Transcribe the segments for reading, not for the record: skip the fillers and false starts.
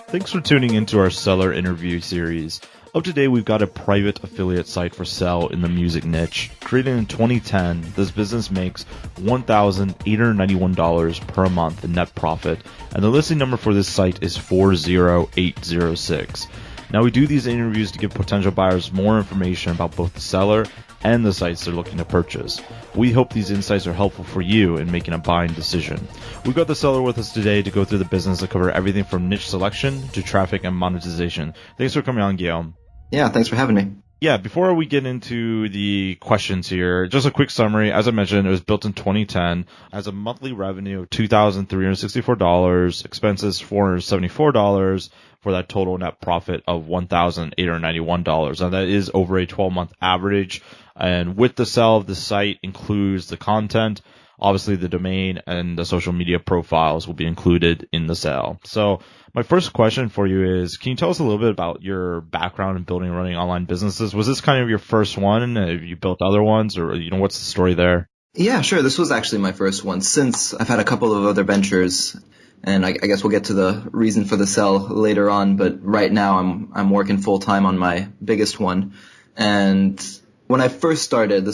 Thanks for tuning into our seller interview series. Up today, we've got a private affiliate site for sale in the music niche. Created in 2010, this business makes $1,891 per month in net profit, and the listing number for this site is 40806. Now, we do these interviews to give potential buyers more information about both the seller and the sites they're looking to purchase. We hope these insights are helpful for you in making a buying decision. We've got the seller with us today to go through the business to cover everything from niche selection to traffic and monetization. Thanks for coming on, Guillaume. Yeah, thanks for having me. Yeah, before we get into the questions here, just a quick summary. As I mentioned, it was built in 2010, has a monthly revenue of $2,364, expenses $474, for that total net profit of $1,891. And that is over a 12-month average. And with the sale of the site includes the content, obviously the domain and the social media profiles will be included in the sale. So my first question for you is, can you tell us a little bit about your background in building and running online businesses? Was this kind of your first one? Have you built other ones, or what's the story there? Yeah, sure. This was actually my first one since I've had a couple of other ventures, and I guess we'll get to the reason for the sell later on. But right now I'm working full time on my biggest one. And when I first started,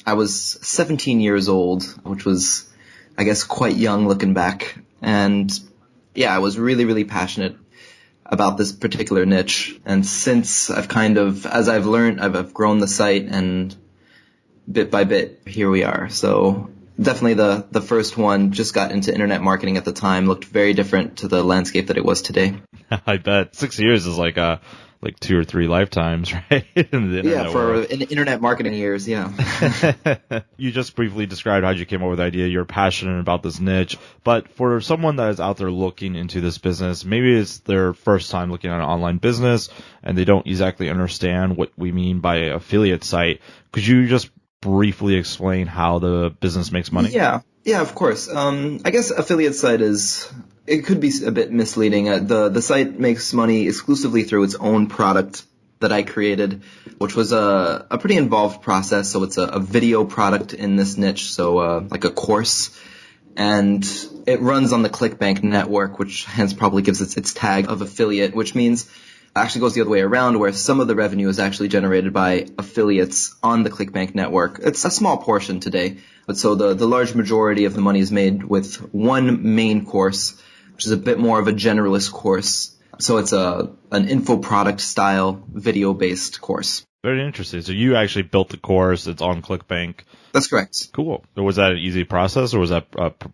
I was 17 years old, which was, I guess, quite young looking back. And yeah, I was really, really passionate about this particular niche. And since as I've learned, I've grown the site, and bit by bit, here we are. So definitely the first one, just got into internet marketing at the time, looked very different to the landscape that it was today. I bet 6 years is like 2 or 3 lifetimes, right? In internet marketing years, yeah. You just briefly described how you came up with the idea. You're passionate about this niche, but for someone that is out there looking into this business, maybe it's their first time looking at an online business and they don't exactly understand what we mean by an affiliate site. Could you just briefly explain how the business makes money? Yeah, of course. I guess affiliate site it could be a bit misleading. The site makes money exclusively through its own product that I created, which was a pretty involved process. So it's a video product in this niche, so like a course. And it runs on the ClickBank network, which hence probably gives its tag of affiliate, which means actually goes the other way around, where some of the revenue is actually generated by affiliates on the ClickBank network. It's a small portion today, but so the large majority of the money is made with one main course, which is a bit more of a generalist course. So it's an info product style video based course. Very interesting. So you actually built the course. It's on ClickBank. That's correct. Cool. So was that an easy process, or was that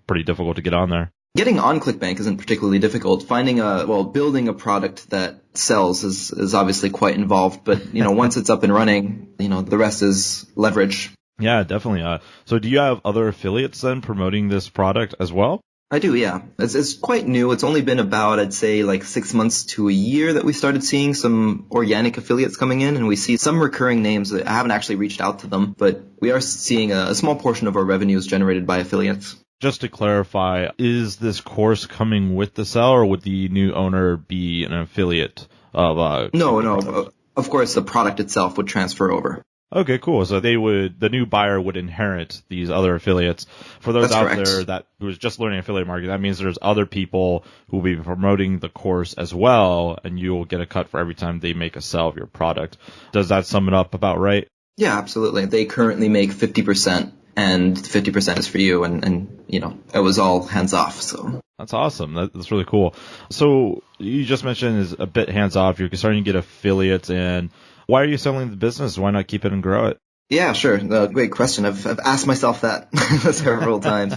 pretty difficult to get on there? Getting on ClickBank isn't particularly difficult. Building a product that sells is obviously quite involved, but once it's up and running, the rest is leverage. Yeah, definitely. So do you have other affiliates then promoting this product as well? I do, yeah. It's quite new. It's only been about, I'd say, 6 months to a year that we started seeing some organic affiliates coming in, and we see some recurring names. I haven't actually reached out to them, but we are seeing a small portion of our revenues generated by affiliates. Just to clarify, is this course coming with the sale, or would the new owner be an affiliate of No. Of course, the product itself would transfer over. Okay, cool. So the new buyer would inherit these other affiliates. For those That's out correct. there who is just learning affiliate marketing, that means there's other people who will be promoting the course as well, and you will get a cut for every time they make a sale of your product. Does that sum it up about right? Yeah, absolutely. They currently make 50%, and 50% is for you, and it was all hands off. So that's awesome. That's really cool. So you just mentioned is a bit hands off. You're starting to get affiliates in. Why are you selling the business? Why not keep it and grow it? Yeah, sure. Great question. I've asked myself that several times.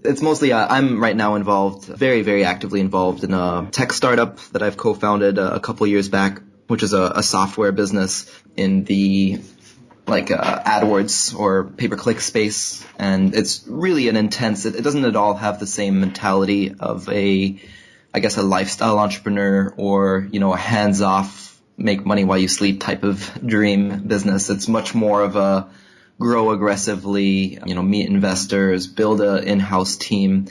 It's mostly I'm right now very, very actively involved in a tech startup that I've co-founded a couple years back, which is a software business in the AdWords or pay-per-click space. And it's really an intense, it doesn't at all have the same mentality of a lifestyle entrepreneur or, a hands-off, make money while you sleep type of dream business. It's much more of a grow aggressively, meet investors, build a in-house team.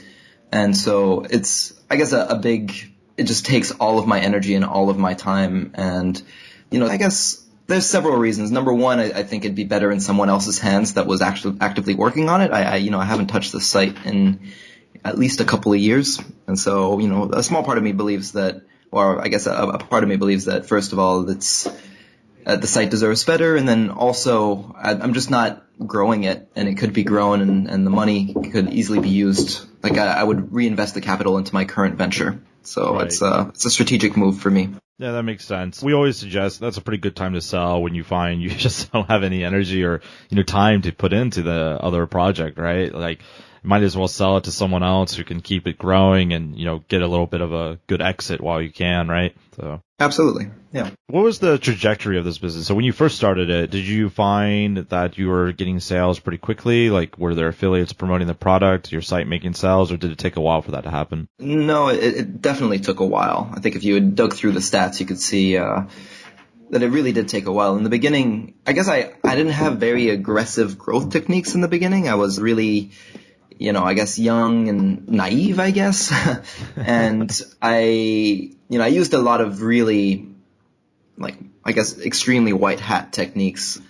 And so it's, I guess, it just takes all of my energy and all of my time. And, I guess there's several reasons. Number one, I think it'd be better in someone else's hands that was actually actively working on it. I haven't touched the site in at least a couple of years. And so, a small part of me believes that or I guess a part of me believes that, first of all, it's the site deserves better, and then also I'm just not growing it, and it could be grown, and the money could easily be used. Like I would reinvest the capital into my current venture. So Right. it's a strategic move for me. Yeah, that makes sense. We always suggest that's a pretty good time to sell when you find you just don't have any energy or, time to put into the other project, right? Like, might as well sell it to someone else who can keep it growing and, get a little bit of a good exit while you can, right? So. Absolutely. Yeah. What was the trajectory of this business? So when you first started it, did you find that you were getting sales pretty quickly? Like, were there affiliates promoting the product, your site making sales, or did it take a while for that to happen? No, it definitely took a while. I think if you had dug through the stats, you could see that it really did take a while. In the beginning, I guess I didn't have very aggressive growth techniques in the beginning. I was really, I guess young and naive, I guess. And I used a lot of really, like, I guess extremely white hat techniques.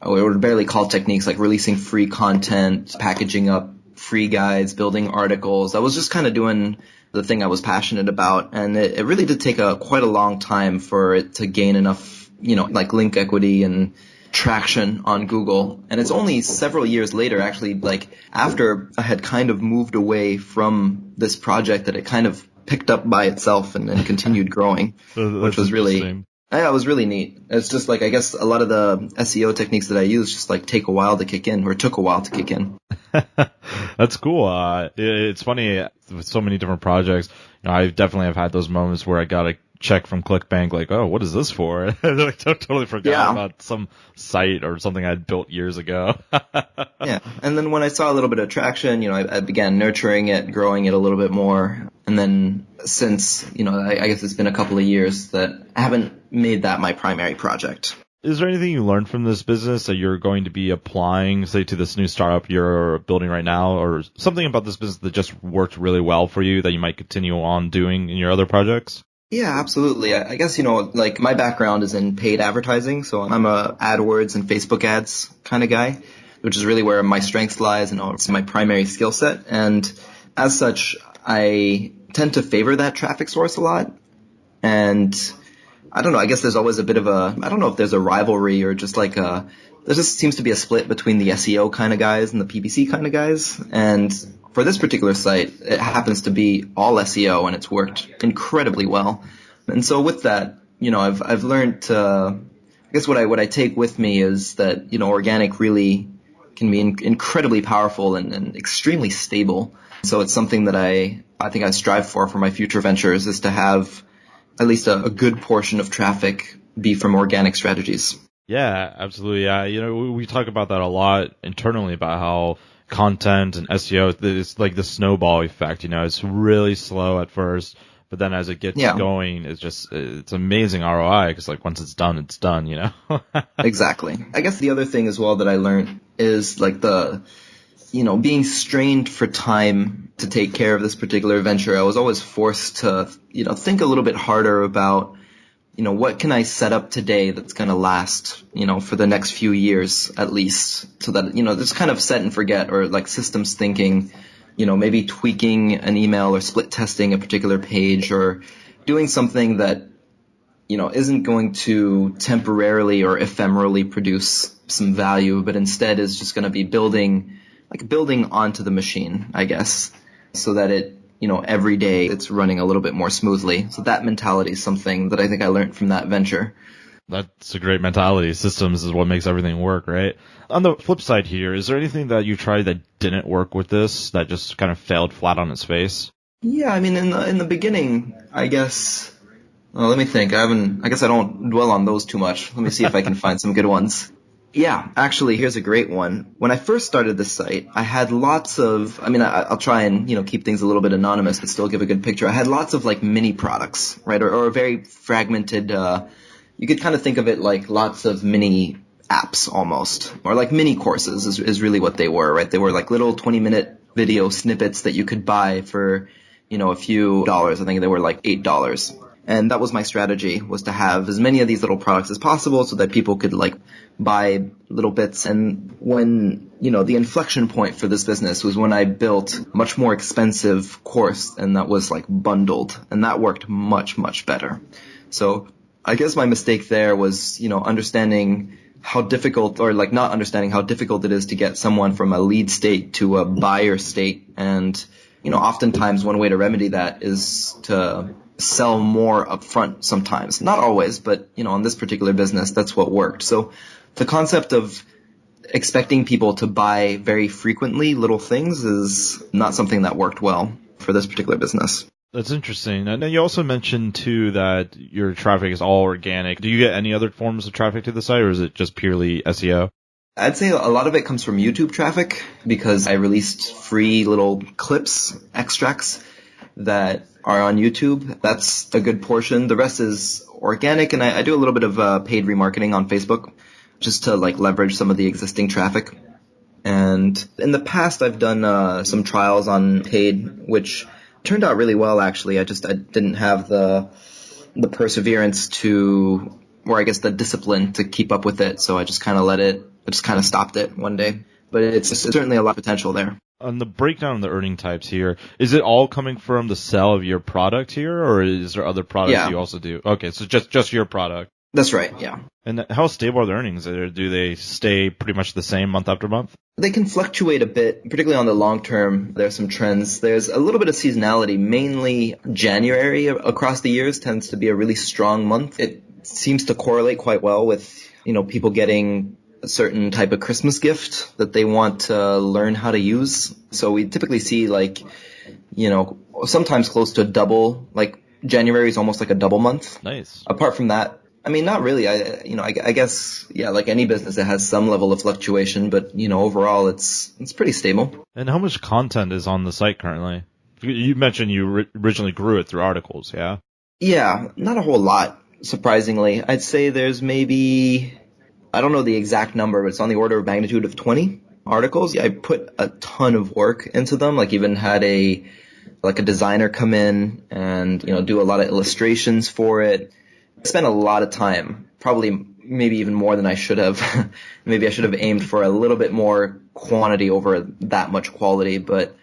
I would barely call techniques, like releasing free content, packaging up free guides, building articles. I was just kind of doing the thing I was passionate about. And it really did take quite a long time for it to gain enough, like link equity and traction on Google. And it's only several years later, actually, like after I had kind of moved away from this project, that it kind of picked up by itself and continued growing, which was really, yeah, it was really neat. It's just like, I guess a lot of the SEO techniques that I use just like take a while to kick in, or took a while to kick in. That's cool. It's funny with so many different projects. I definitely have had those moments where I got a check from ClickBank, like, oh, what is this for? And I totally forgot about some site or something I'd built years ago. Yeah. And then when I saw a little bit of traction, I began nurturing it, growing it a little bit more. And then since, I guess it's been a couple of years that I haven't made that my primary project. Is there anything you learned from this business that you're going to be applying, say, to this new startup you're building right now, or something about this business that just worked really well for you that you might continue on doing in your other projects? Yeah, absolutely. I guess, like my background is in paid advertising, so I'm a AdWords and Facebook ads kind of guy, which is really where my strengths lies and it's my primary skill set. And as such, I tend to favor that traffic source a lot. And I don't know, I guess there's always a bit of I don't know if there's a rivalry or just like there just seems to be a split between the SEO kind of guys and the PPC kind of guys. And for this particular site, it happens to be all SEO, and it's worked incredibly well. And so with that, I've learned I guess what I take with me is that, organic really can be incredibly powerful and extremely stable. So it's something that I think I strive for my future ventures, is to have at least a good portion of traffic be from organic strategies. Yeah, absolutely. Yeah, we talk about that a lot internally about how content and SEO, it's like the snowball effect. It's really slow at first, but then as it gets going, it's amazing ROI, because like once it's done, Exactly. I guess the other thing as well that I learned is like being strained for time to take care of this particular venture. I was always forced to, think a little bit harder about, what can I set up today that's going to last, for the next few years at least, so that, just kind of set and forget, or like systems thinking, maybe tweaking an email or split testing a particular page, or doing something that, isn't going to temporarily or ephemerally produce some value, but instead is just going to be building onto the machine, I guess, so that it, every day it's running a little bit more smoothly. So that mentality is something that I think I learned from that venture. That's a great mentality. Systems is what makes everything work, right? On the flip side here, is there anything that you tried that didn't work with this, that just kind of failed flat on its face? Yeah, I mean, in the beginning, I guess. Well, let me think. I guess I don't dwell on those too much. Let me see if I can find some good ones. Yeah, actually, here's a great one. When I first started this site, I had lots of, I'll try and, keep things a little bit anonymous, but still give a good picture. I had lots of like mini products, right? Or very fragmented, you could kind of think of it like lots of mini apps almost, or like mini courses is really what they were, right? They were like little 20-minute video snippets that you could buy for, a few dollars. I think they were like $8. And that was my strategy, was to have as many of these little products as possible so that people could like buy little bits. And when, the inflection point for this business was when I built a much more expensive course, and that was like bundled, and that worked much, much better. So I guess my mistake there was, understanding how difficult, or like not understanding how difficult it is to get someone from a lead state to a buyer state. And, oftentimes one way to remedy that is to sell more upfront sometimes. Not always, but, on this particular business, that's what worked. So the concept of expecting people to buy very frequently little things is not something that worked well for this particular business. That's interesting. And then you also mentioned, too, that your traffic is all organic. Do you get any other forms of traffic to the site, or is it just purely SEO? I'd say a lot of it comes from YouTube traffic, because I released free little clips, extracts that are on YouTube. That's a good portion. The rest is organic, and I do a little bit of paid remarketing on Facebook just to like leverage some of the existing traffic. And in the past, I've done some trials on paid, which turned out really well, actually. I didn't have the perseverance to, or I guess the discipline to keep up with it. So I just kind of stopped it one day. But it's certainly a lot of potential there. On the breakdown of the earning types here, is it all coming from the sale of your product here, or is there other products you also do? Okay, so just your product. That's right, yeah. And how stable are the earnings? Do they stay pretty much the same month after month? They can fluctuate a bit, particularly on the long term. There's some trends. There's a little bit of seasonality. Mainly January across the years tends to be a really strong month. It seems to correlate quite well with, people getting a certain type of Christmas gift that they want to learn how to use. So we typically see sometimes close to a double, like January is almost like a double month. Nice. Apart from that, I mean, not really. I guess, like any business, it has some level of fluctuation, but, overall it's pretty stable. And how much content is on the site currently? You mentioned you originally grew it through articles, yeah? Yeah, not a whole lot, surprisingly. I'd say there's maybe, I don't know the exact number, but it's on the order of magnitude of 20 articles. I put a ton of work into them, like even had a designer come in and, do a lot of illustrations for it. I spent a lot of time, probably maybe even more than I should have. Maybe I should have aimed for a little bit more quantity over that much quality. But,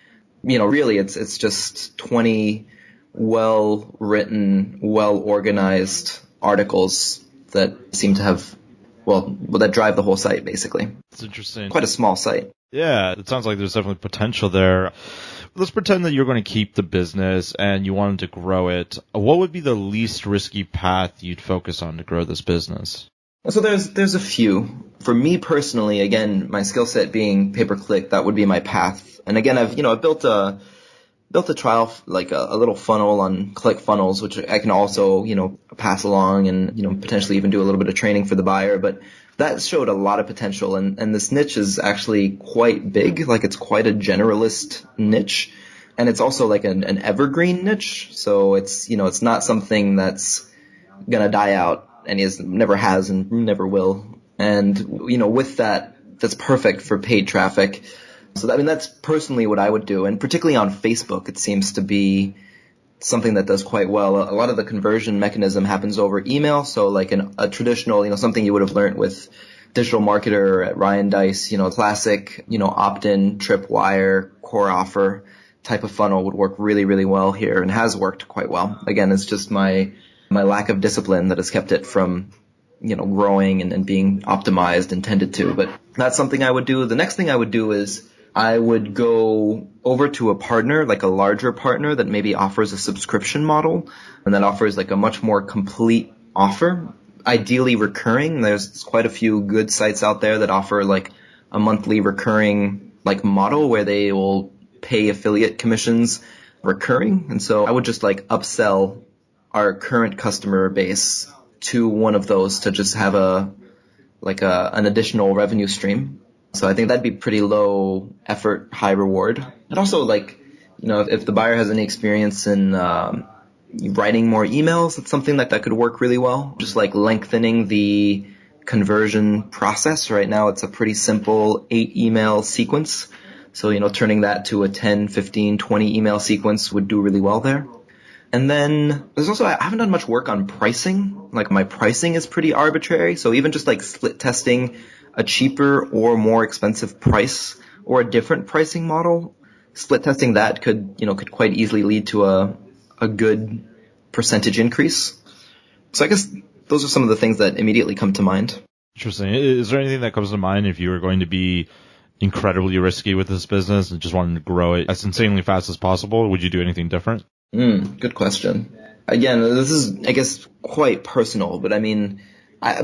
really it's just 20 well-written, well-organized articles that seem to have, that drive the whole site, basically. It's interesting. Quite a small site. Yeah, it sounds like there's definitely potential there. Let's pretend that you're going to keep the business and you wanted to grow it. What would be the least risky path you'd focus on to grow this business? So there's a few. For me personally, again, my skill set being pay-per-click, that would be my path. And again, I've built a trial, like a little funnel on ClickFunnels, which I can also, pass along and, potentially even do a little bit of training for the buyer. But that showed a lot of potential. And this niche is actually quite big. Like it's quite a generalist niche. And it's also like an evergreen niche. So it's, it's not something that's going to die out, and never has and never will. And, with that, that's perfect for paid traffic. So, that's personally what I would do. And particularly on Facebook, it seems to be something that does quite well. A lot of the conversion mechanism happens over email. So like a traditional, something you would have learned with digital marketer at Ryan Dice, classic, opt-in, tripwire, core offer type of funnel would work really, really well here and has worked quite well. Again, it's just my lack of discipline that has kept it from, growing and being optimized and tended to. But that's something I would do. The next thing I would do is I would go over to a partner, like a larger partner that maybe offers a subscription model and that offers like a much more complete offer, ideally recurring. There's quite a few good sites out there that offer like a monthly recurring like model where they will pay affiliate commissions recurring. And so I would just like upsell our current customer base to one of those to just have an additional revenue stream. So I think that'd be pretty low effort, high reward. And also like, if the buyer has any experience in writing more emails, it's something that could work really well. Just like lengthening the conversion process. Right now it's a pretty simple 8 email sequence. So, turning that to a 10, 15, 20 email sequence would do really well there. And then there's also, I haven't done much work on pricing. Like my pricing is pretty arbitrary. So even just like split testing a cheaper or more expensive price or a different pricing model, split testing that could quite easily lead to a good percentage increase. So I guess those are some of the things that immediately come to mind. Interesting. Is there anything that comes to mind if you were going to be incredibly risky with this business and just wanted to grow it as insanely fast as possible? Would you do anything different? Good question. Again, this is, I guess, quite personal, but I mean,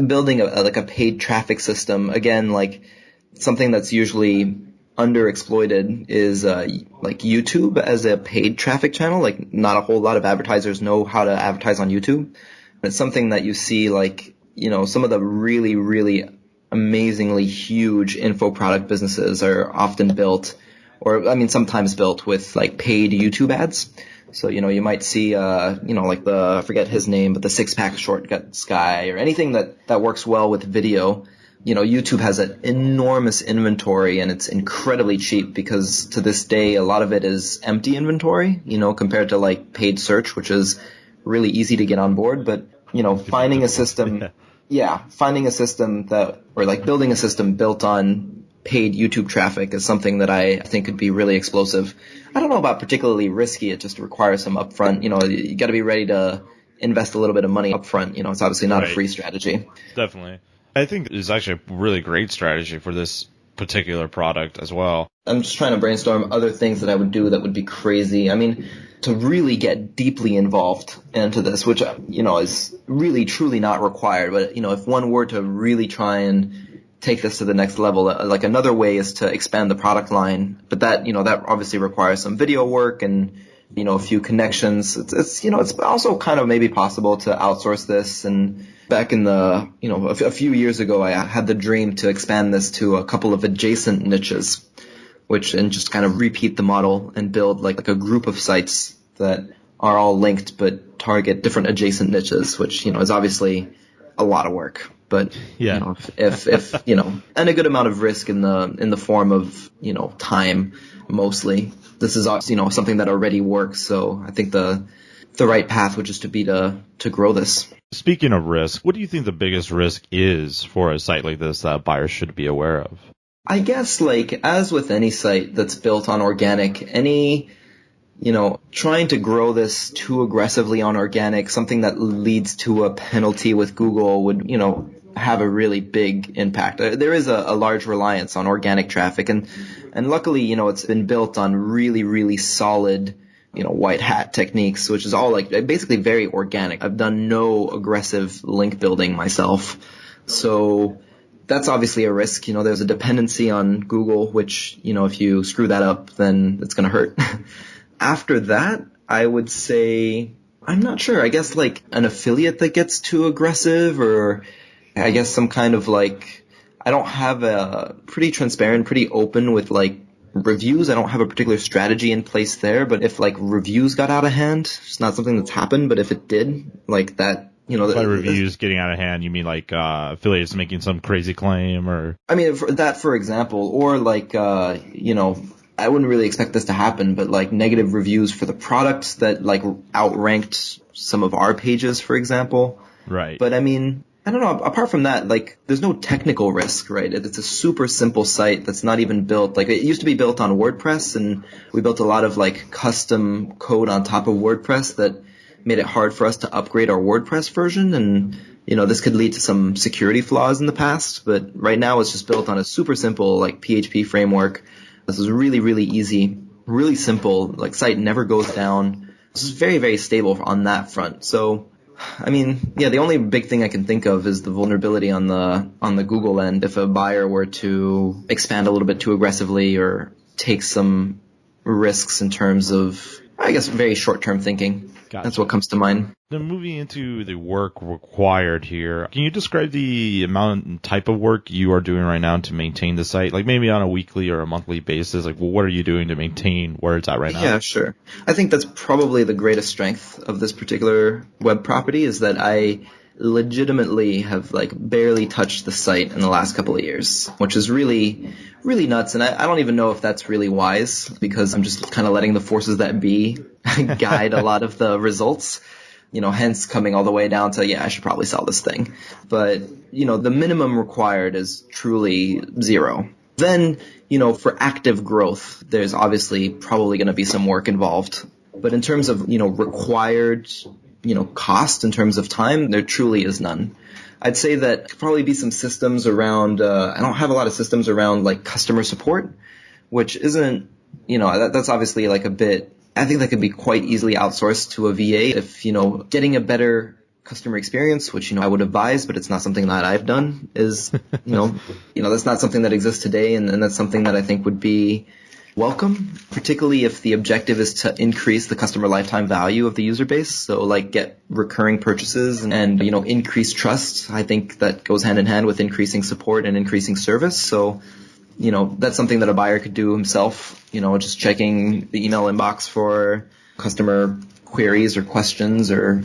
building a paid traffic system, again, like something that's usually underexploited is like YouTube as a paid traffic channel. Like not a whole lot of advertisers know how to advertise on YouTube. It's something that you see like, some of the really, really amazingly huge info product businesses are often built, or I mean sometimes built with like paid YouTube ads. So, you might see, like I forget his name, but the six-pack shortcuts guy or anything that works well with video. YouTube has an enormous inventory and it's incredibly cheap because to this day, a lot of it is empty inventory, compared to like paid search, which is really easy to get on board. But, finding a system, finding a system or like building a system built on paid YouTube traffic is something that I think could be really explosive. I don't know about particularly risky. It just requires some upfront, you got to be ready to invest a little bit of money upfront. It's obviously not a free strategy. Definitely. I think it's actually a really great strategy for this particular product as well. I'm just trying to brainstorm other things that I would do that would be crazy. I mean, to really get deeply involved into this, which, is really truly not required. But, if one were to really try and take this to the next level, like another way is to expand the product line. But that, that obviously requires some video work and, a few connections. It's also kind of maybe possible to outsource this. And back in the, a few years ago, I had the dream to expand this to a couple of adjacent niches, and just kind of repeat the model and build like a group of sites that are all linked but target different adjacent niches, which, is obviously a lot of work. But, if and a good amount of risk in the form of, time mostly. This is, something that already works. So I think the right path would just to grow this. Speaking of risk, what do you think the biggest risk is for a site like this that buyers should be aware of? I guess like as with any site that's built on organic, trying to grow this too aggressively on organic, something that leads to a penalty with Google would, have a really big impact. There is a large reliance on organic traffic and luckily, it's been built on really, really solid, white hat techniques, which is all like basically very organic. I've done no aggressive link building myself. So that's obviously a risk. There's a dependency on Google, which, if you screw that up, then it's going to hurt. After that, I would say, I'm not sure. I guess like an affiliate that gets too aggressive, or I guess some kind of like, I don't have a pretty transparent, pretty open with like reviews. I don't have a particular strategy in place there, but if like reviews got out of hand, it's not something that's happened, but if it did, like that, by reviews getting out of hand, you mean like affiliates making some crazy claim, or? I mean, for example, or like, I wouldn't really expect this to happen, but like negative reviews for the products that like outranked some of our pages, for example. Right. But I mean, I don't know. Apart from that, like there's no technical risk, right? It's a super simple site that's not even built. Like it used to be built on WordPress, and we built a lot of like custom code on top of WordPress that made it hard for us to upgrade our WordPress version. And, this could lead to some security flaws in the past, but right now it's just built on a super simple like PHP framework. This is really, really easy, really simple, like site never goes down. This is very, very stable on that front. So, I mean, the only big thing I can think of is the vulnerability on the Google end. If a buyer were to expand a little bit too aggressively or take some risks in terms of, I guess, very short-term thinking. Gotcha. That's what comes to mind. Then moving into the work required here, can you describe the amount and type of work you are doing right now to maintain the site? Like maybe on a weekly or a monthly basis, like what are you doing to maintain where it's at right now? Yeah, sure. I think that's probably the greatest strength of this particular web property is that I legitimately have like barely touched the site in the last couple of years, which is really, really nuts. And I don't even know if that's really wise, because I'm just kind of letting the forces that be guide a lot of the results. Hence coming all the way down to, I should probably sell this thing. But, the minimum required is truly zero. Then, for active growth, there's obviously probably going to be some work involved. But in terms of, required, cost in terms of time, there truly is none. I'd say that could probably be some systems around, I don't have a lot of systems around like customer support, which isn't, that's obviously like a bit, I think that could be quite easily outsourced to a VA if, getting a better customer experience, which, I would advise, but it's not something that I've done, is, that's not something that exists today. And that's something that I think would be welcome, particularly if the objective is to increase the customer lifetime value of the user base. So like get recurring purchases and, increase trust. I think that goes hand in hand with increasing support and increasing service. So, that's something that a buyer could do himself, just checking the email inbox for customer queries or questions or,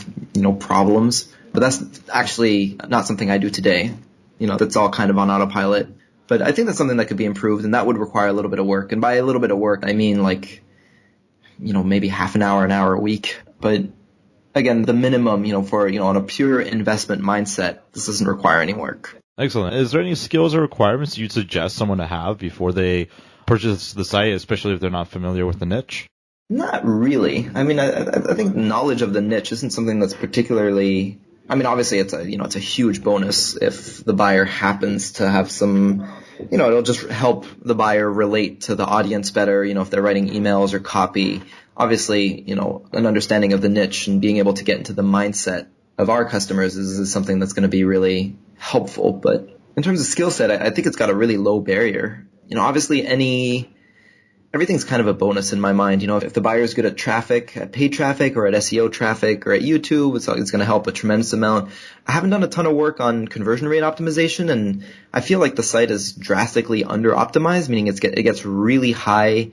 problems. But that's actually not something I do today. That's all kind of on autopilot. But I think that's something that could be improved, and that would require a little bit of work. And by a little bit of work, I mean like, maybe half an hour a week. But again, the minimum, for, on a pure investment mindset, this doesn't require any work. Excellent. Is there any skills or requirements you'd suggest someone to have before they purchase the site, especially if they're not familiar with the niche? Not really. I mean, I think knowledge of the niche isn't something that's particularly, I mean, obviously it's a huge bonus if the buyer happens to have some, it'll just help the buyer relate to the audience better, if they're writing emails or copy. Obviously, an understanding of the niche and being able to get into the mindset of our customers is something that's going to be really helpful. But in terms of skill set, I think it's got a really low barrier. Obviously everything's kind of a bonus in my mind. If the buyer is good at traffic, at paid traffic or at SEO traffic or at YouTube, it's going to help a tremendous amount. I haven't done a ton of work on conversion rate optimization, and I feel like the site is drastically under optimized, meaning it gets really high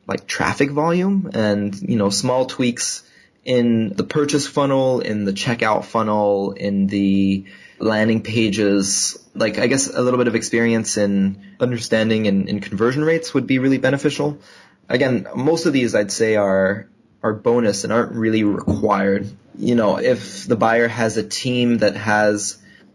like traffic volume and, small tweaks in the purchase funnel, in the checkout funnel, in the landing pages, like I guess a little bit of experience in understanding and conversion rates would be really beneficial. Again, most of these I'd say are bonus and aren't really required. If the buyer has a team that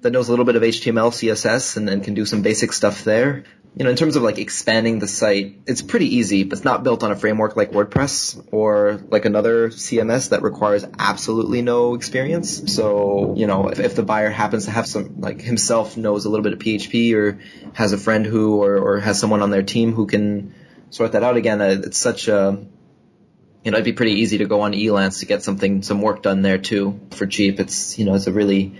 knows a little bit of HTML, CSS and can do some basic stuff there, in terms of like expanding the site, it's pretty easy, but it's not built on a framework like WordPress or like another CMS that requires absolutely no experience. So, if the buyer happens to have some, like himself knows a little bit of PHP or has a friend who, or has someone on their team who can sort that out, again, it's such a, it'd be pretty easy to go on Elance to get some work done there too for cheap. It's, it's a really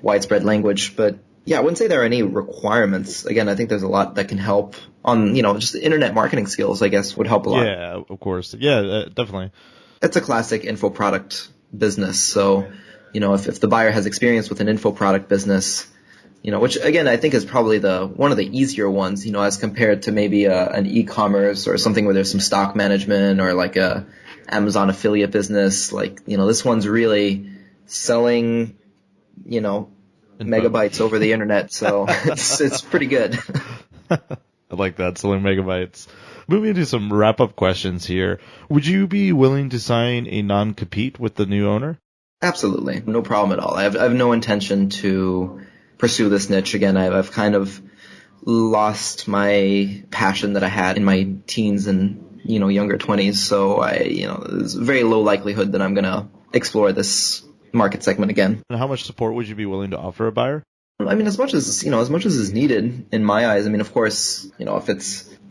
widespread language, but yeah, I wouldn't say there are any requirements. Again, I think there's a lot that can help on, just internet marketing skills, I guess, would help a lot. Yeah, of course. Yeah, definitely. It's a classic info product business. So, if the buyer has experience with an info product business, which again, I think is probably one of the easier ones, as compared to maybe an e-commerce or something where there's some stock management or like a Amazon affiliate business. Like, this one's really selling, megabytes over the internet, so it's pretty good. I like that, selling megabytes. Moving into some wrap-up questions here. Would you be willing to sign a non-compete with the new owner? Absolutely. No problem at all. I have no intention to pursue this niche again. I've kind of lost my passion that I had in my teens and, younger 20s, so there's very low likelihood that I'm going to explore this market segment again. And how much support would you be willing to offer a buyer? I mean, as much as is needed in my eyes. I mean, of course,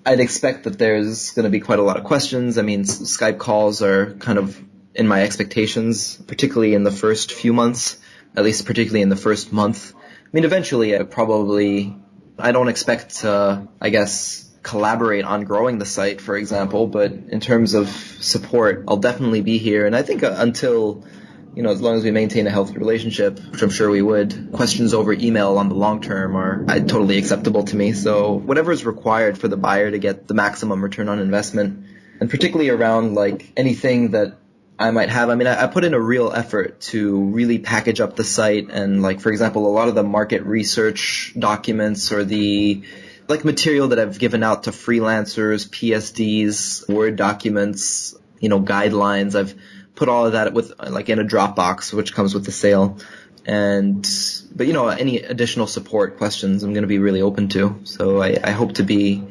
I'd expect that there's going to be quite a lot of questions. I mean, Skype calls are kind of in my expectations, particularly in the first few months, at least particularly in the first month. I mean, eventually I don't expect to, I guess, collaborate on growing the site, for example, but in terms of support, I'll definitely be here. And I think until, as long as we maintain a healthy relationship, which I'm sure we would, questions over email on the long term are totally acceptable to me. So whatever is required for the buyer to get the maximum return on investment, and particularly around like anything that, I might have. I mean, I put in a real effort to really package up the site and, like, for example, a lot of the market research documents or the like material that I've given out to freelancers, PSDs, Word documents, guidelines. I've put all of that with like in a Dropbox, which comes with the sale. But any additional support questions, I'm going to be really open to. So I hope to be,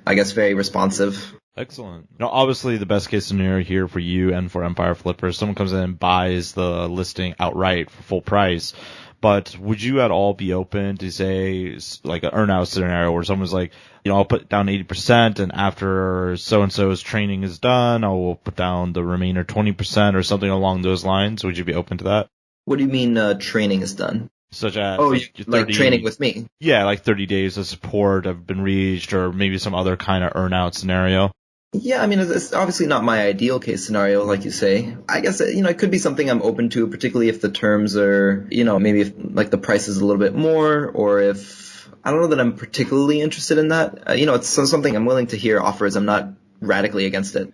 I guess, very responsive. Excellent. Now, obviously, the best case scenario here for you and for Empire Flippers, someone comes in and buys the listing outright for full price. But would you at all be open to, say, like an earn-out scenario where someone's like, I'll put down 80%, and after so-and-so's training is done, I will put down the remainder 20% or something along those lines? Would you be open to that? What do you mean training is done? Such as like training with me? Yeah, like 30 days of support have been reached, or maybe some other kind of earn-out scenario. Yeah, I mean, it's obviously not my ideal case scenario, like you say. I guess, it could be something I'm open to, particularly if the terms are, maybe if, like, the price is a little bit more, or if, I don't know that I'm particularly interested in that. It's something I'm willing to hear offers. I'm not radically against it.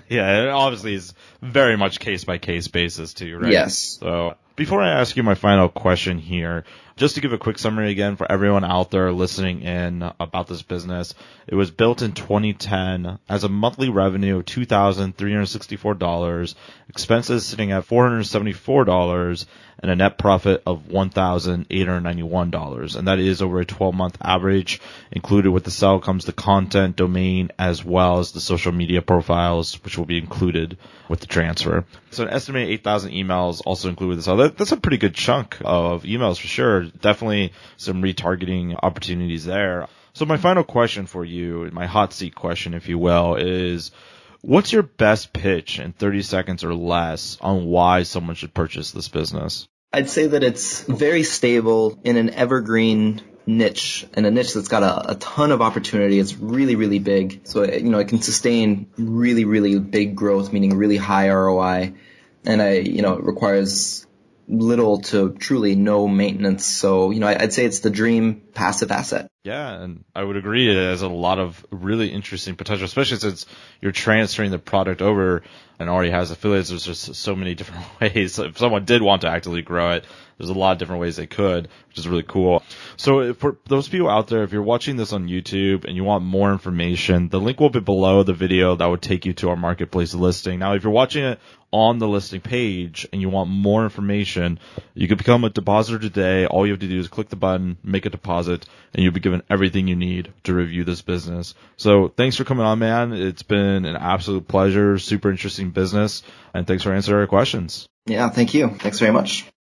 Yeah, it obviously is very much case-by-case basis too, right? Yes. So before I ask you my final question here, just to give a quick summary again for everyone out there listening in about this business, it was built in 2010 as a monthly revenue of $2,364, expenses sitting at $474, and a net profit of $1,891. And that is over a 12-month average. Included with the sale comes the content, domain, as well as the social media profiles, which will be included with the transfer. So an estimated 8,000 emails also included with the sale. That's a pretty good chunk of emails for sure. Definitely some retargeting opportunities there. So my final question for you, my hot seat question, if you will, is what's your best pitch in 30 seconds or less on why someone should purchase this business? I'd say that it's very stable in an evergreen niche, and a niche that's got a ton of opportunity. It's really, really big. So, it can sustain really, really big growth, meaning really high ROI. And it requires little to truly no maintenance. So, I'd say it's the dream passive asset. Yeah, and I would agree it has a lot of really interesting potential, especially since you're transferring the product over and already has affiliates. There's just so many different ways. If someone did want to actively grow it, there's a lot of different ways they could, which is really cool. So for those people out there, if you're watching this on YouTube and you want more information, the link will be below the video that would take you to our marketplace listing. Now, if you're watching it on the listing page and you want more information, you can become a depositor today. All you have to do is click the button, make a deposit, and you'll be given everything you need to review this business. So thanks for coming on, man. It's been an absolute pleasure. Super interesting business. And thanks for answering our questions. Yeah, thank you. Thanks very much.